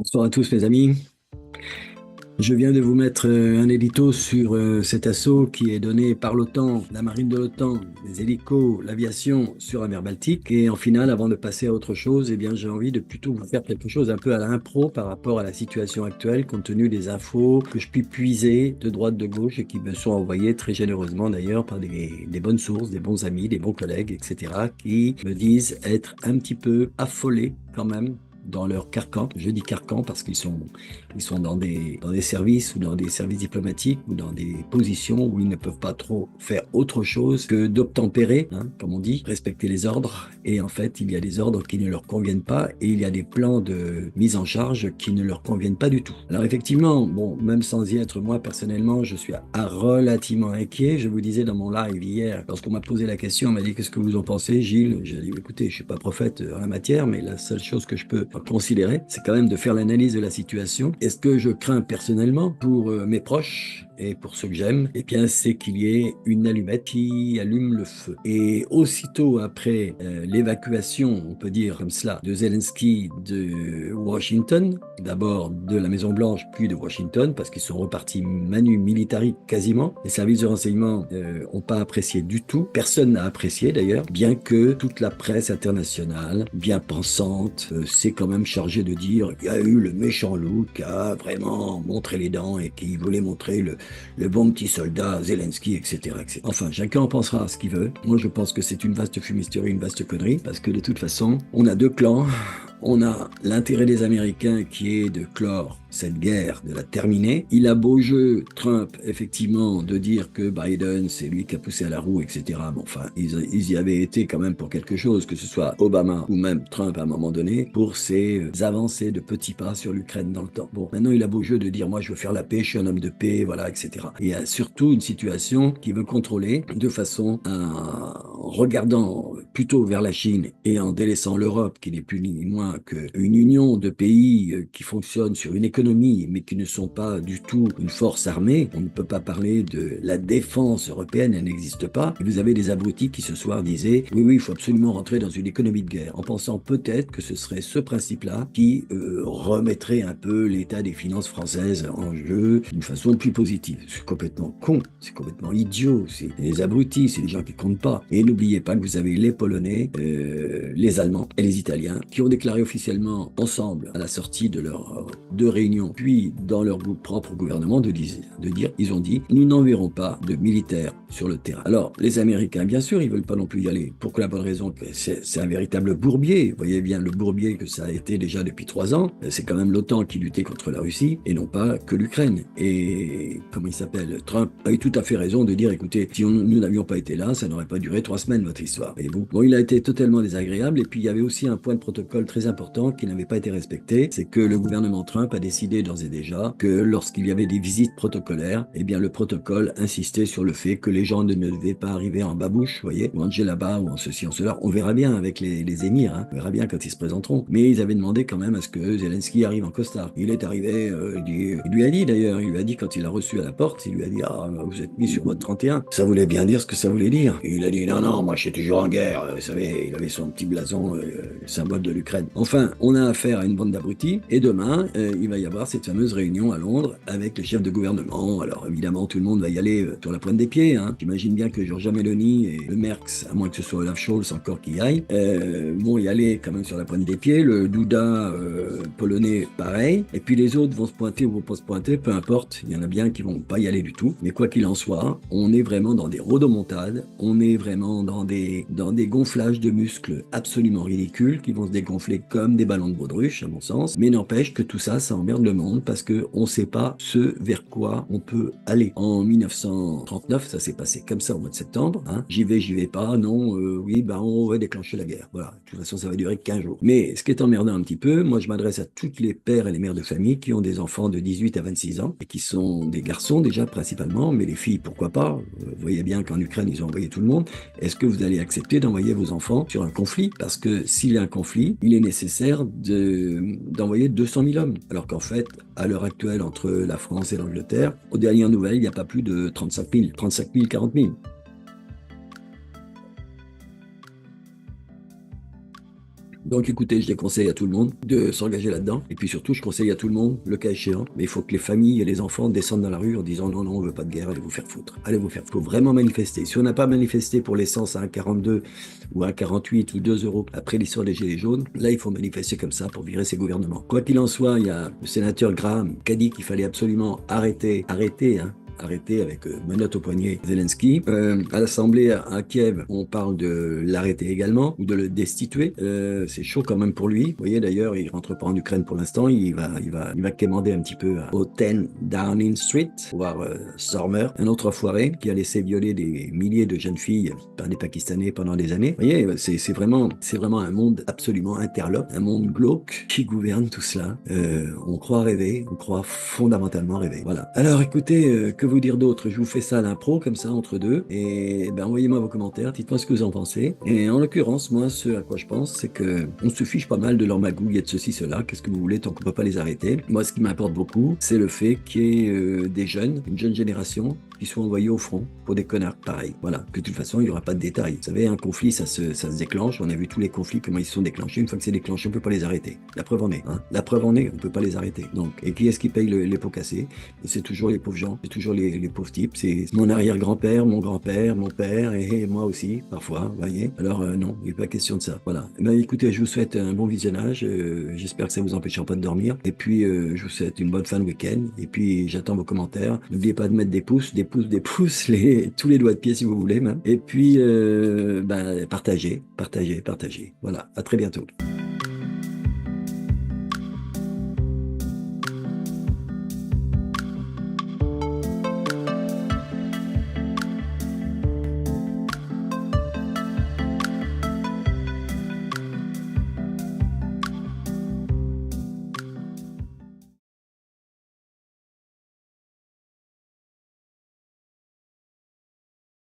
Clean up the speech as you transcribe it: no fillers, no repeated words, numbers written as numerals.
Bonsoir à tous mes amis. Je viens de vous mettre un édito sur cet assaut qui est donné par l'OTAN, la marine de l'OTAN, les hélicos, l'aviation sur la mer Baltique. Et en finale, avant de passer à autre chose, eh bien, j'ai envie de plutôt vous faire quelque chose un peu à l'impro par rapport à la situation actuelle, compte tenu des infos que je puis puiser de droite, de gauche et qui me sont envoyées très généreusement d'ailleurs par des bonnes sources, des bons amis, des bons collègues, etc., qui me disent être un petit peu affolés quand même dans leur carcan. Je dis carcan parce ils sont dans des services ou dans des services diplomatiques ou dans des positions où ils ne peuvent pas trop faire autre chose que d'obtempérer, hein, comme on dit, respecter les ordres. Et en fait, il y a des ordres qui ne leur conviennent pas et il y a des plans de mise en charge qui ne leur conviennent pas du tout. Alors effectivement, bon, même sans y être, moi personnellement, je suis relativement inquiet. Je vous disais dans mon live hier, lorsqu'on m'a posé la question, on m'a dit qu'est-ce que vous en pensez, Gilles? J'ai dit écoutez, je suis pas prophète en la matière, mais la seule chose que je peux considérer, c'est quand même de faire l'analyse de la situation. Est-ce que je crains personnellement pour mes proches et pour ceux que j'aime? Eh bien, c'est qu'il y ait une allumette qui allume le feu. Et aussitôt après l'évacuation, on peut dire comme cela, de Zelensky de Washington, d'abord de la Maison-Blanche, puis de Washington, parce qu'ils sont repartis manu militari quasiment. Les services de renseignement n'ont pas apprécié du tout. Personne n'a apprécié d'ailleurs, bien que toute la presse internationale, bien pensante, s'est quand même chargée de dire il y a eu le méchant loup qui a vraiment montré les dents et qui voulait montrer le bon petit soldat Zelensky, etc., etc. Enfin, chacun en pensera ce qu'il veut. Moi, je pense que c'est une vaste fumisterie, une vaste connerie, parce que de toute façon, on a deux clans. On a l'intérêt des Américains qui est de clore cette guerre, de la terminer. Il a beau jeu, Trump, effectivement, de dire que Biden, c'est lui qui a poussé à la roue, etc. Bon, enfin, ils y avaient été quand même pour quelque chose, que ce soit Obama ou même Trump à un moment donné, pour ces avancées de petits pas sur l'Ukraine dans le temps. Bon, maintenant, il a beau jeu de dire, moi, je veux faire la paix, je suis un homme de paix, voilà, etc. Il y a surtout une situation qu'il veut contrôler de façon à, en regardant plutôt vers la Chine et en délaissant l'Europe, qui n'est plus ni moins qu'une union de pays qui fonctionne sur une économie, mais qui ne sont pas du tout une force armée. On ne peut pas parler de la défense européenne, elle n'existe pas. Et vous avez des abrutis qui ce soir disaient, oui, oui, il faut absolument rentrer dans une économie de guerre, en pensant peut-être que ce serait ce principe-là qui remettrait un peu l'état des finances françaises en jeu d'une façon plus positive. C'est complètement con, c'est complètement idiot, c'est des abrutis, c'est des gens qui comptent pas. Et n'oubliez pas que vous avez les Polonais, les Allemands et les Italiens qui ont déclaré officiellement ensemble à la sortie de leurs deux réunions, puis dans leur propre gouvernement, de dire, ils ont dit, nous n'enverrons pas de militaires sur le terrain. Alors, les Américains, bien sûr, ils veulent pas non plus y aller, pour la bonne raison que c'est un véritable bourbier. Vous voyez bien le bourbier que ça a été déjà depuis 3 ans. C'est quand même l'OTAN qui luttait contre la Russie, et non pas que l'Ukraine. Et, comment il s'appelle, Trump a eu tout à fait raison de dire, écoutez, si nous n'avions pas été là, ça n'aurait pas duré 3 semaines, votre histoire. Et bon, il a été totalement désagréable, et puis il y avait aussi un point de protocole très important qui n'avait pas été respecté, c'est que le gouvernement Trump a décidé d'ores et déjà que lorsqu'il y avait des visites protocolaires, eh bien le protocole insistait sur le fait que les gens ne devaient pas arriver en babouche, vous voyez, ou en djellaba, ou en ceci, en cela. On verra bien avec les émirs, hein. On verra bien quand ils se présenteront. Mais ils avaient demandé quand même à ce que Zelensky arrive en costard. Il est arrivé, il lui a dit d'ailleurs, il lui a dit quand il l'a reçu à la porte, il lui a dit, ah, vous êtes mis sur votre 31. Ça voulait bien dire ce que ça voulait dire. Et il a dit, non, non, moi je suis toujours en guerre. Vous savez, il avait son petit blason, symbole de l'Ukraine. Enfin, on a affaire à une bande d'abrutis. Et demain, il va y avoir cette fameuse réunion à Londres avec les chefs de gouvernement. Alors évidemment, tout le monde va y aller sur la pointe des pieds, hein. J'imagine bien que Giorgia Meloni et le Merx, à moins que ce soit Olaf Scholz encore qui y aille, vont y aller quand même sur la pointe des pieds. Le Douda polonais, pareil. Et puis les autres vont se pointer ou vont pas se pointer, peu importe. Il y en a bien qui vont pas y aller du tout. Mais quoi qu'il en soit, on est vraiment dans des rodomontades. On est vraiment dans des gonflages de muscles absolument ridicules qui vont se dégonfler comme des ballons de baudruche, à mon sens. Mais n'empêche que tout ça, ça emmerde le monde parce que on sait pas ce vers quoi on peut aller. En 1939, ça s'est passé comme ça au mois de septembre, hein. J'y vais pas, non, oui, ben on va déclencher la guerre. Voilà. De toute façon, ça va durer 15 jours. Mais ce qui est emmerdant un petit peu, moi je m'adresse à tous les pères et les mères de famille qui ont des enfants de 18 à 26 ans et qui sont des garçons déjà principalement, mais les filles, pourquoi pas? Vous voyez bien qu'en Ukraine, ils ont envoyé tout le monde. Est-ce que vous allez accepter d'envoyer vos enfants sur un conflit? Parce que s'il y a un conflit, il est nécessaire d'envoyer 200 000 hommes. Alors qu'en fait, à l'heure actuelle, entre la France et l'Angleterre, aux dernières nouvelles, il n'y a pas plus de 35 000, 40 000. Donc écoutez, je déconseille à tout le monde de s'engager là-dedans. Et puis surtout, je conseille à tout le monde, le cas échéant, mais il faut que les familles et les enfants descendent dans la rue en disant non, non, on veut pas de guerre, allez vous faire foutre. Allez vous faire foutre. Il faut vraiment manifester. Si on n'a pas manifesté pour l'essence à 1,42 ou à 1,48 ou 2 euros après l'histoire des Gilets jaunes, là, il faut manifester comme ça pour virer ces gouvernements. Quoi qu'il en soit, il y a le sénateur Graham qui a dit qu'il fallait absolument arrêter, arrêté avec menottes au poignet Zelensky. À l'Assemblée à Kiev, on parle de l'arrêter également ou de le destituer. C'est chaud quand même pour lui. Vous voyez d'ailleurs, il rentre pas en Ukraine pour l'instant. Il va quémander un petit peu au 10 Downing Street, voir Stormer, un autre enfoiré qui a laissé violer des milliers de jeunes filles par des Pakistanais pendant des années. Vous voyez, c'est vraiment un monde absolument interlope, un monde glauque qui gouverne tout cela. On croit rêver, on croit fondamentalement rêver. Voilà. Alors écoutez, que vous dire d'autre? Je vous fais ça à l'impro, comme ça, entre deux. Et ben, envoyez-moi vos commentaires, dites-moi ce que vous en pensez. Et en l'occurrence, moi, ce à quoi je pense, c'est que on se fiche pas mal de leur magouille et de ceci, cela. Qu'est-ce que vous voulez tant qu'on peut pas les arrêter? Moi, ce qui m'importe beaucoup, c'est le fait qu'il y ait des jeunes, une jeune génération, qui soient envoyés au front pour des connards pareils. Voilà. Que de toute façon, il n'y aura pas de détails. Vous savez, un conflit, ça se déclenche. On a vu tous les conflits, comment ils se sont déclenchés. Une fois que c'est déclenché, on ne peut pas les arrêter. La preuve en est. Hein. La preuve en est, on ne peut pas les arrêter. Donc, et qui est-ce qui paye les pots cassés? C'est toujours les pauvres gens, c'est toujours les pauvres types. C'est mon arrière-grand-père, mon grand-père, mon père et moi aussi, parfois, vous voyez. Alors, non, il n'est pas question de ça. Voilà. Eh ben, écoutez, je vous souhaite un bon visionnage. J'espère que ça ne vous empêchera pas de dormir. Et puis, je vous souhaite une bonne fin de week-end. Et puis, j'attends vos commentaires. N'oubliez pas de mettre des pouces, tous les doigts de pied si vous voulez même. Et puis, partagez. Voilà, à très bientôt.